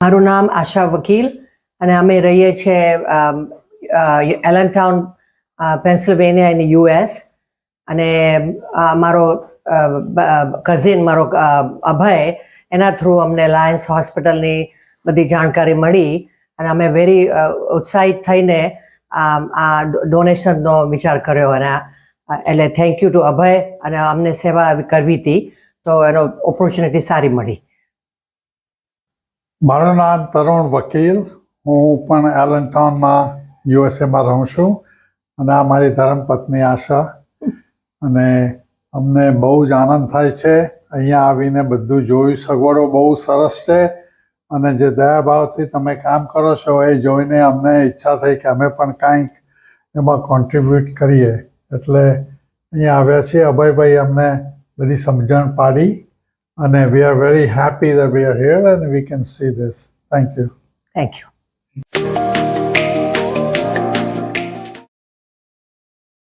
મારું નામ આશા વકીલ અને અમે રહીએ છીએ એલનટાઉન પેન્સિલ્વેનિયા ઇન US અને મારો કઝિન મારો અભય એના થ્રુ અમને લાયન્સ હોસ્પિટલની બધી જાણકારી મળી અને અમે વેરી ઉત્સાહિત થઈને આ ડોનેશનનો વિચાર કર્યો અને એટલે થેન્ક યુ ટુ અભય અને અમને સેવા કરવી હતી તો એનો ઓપોર્ચ્યુનિટી સારી મળી. મારું નામ તરુણ વકીલ, હું પણ એલનટાઉનમાં યુએસએમાં રહું છું અને આ મારી ધર્મપત્ની આશા અને અમને બહુ જ આનંદ થાય છે અહીંયા આવીને બધું જોયું. સગવડો બહુ સરસ છે અને જે દયાભાવથી તમે કામ કરો છો એ જોઈને અમને ઈચ્છા થઈ કે અમે પણ કાંઈક એમાં કોન્ટ્રીબ્યુટ કરીએ એટલે અહીંયા આવ્યા છીએ. અભયભાઈ અમને બધી સમજણ પાડી અને we are very happy that we are here and we can see this. Thank you. Thank you.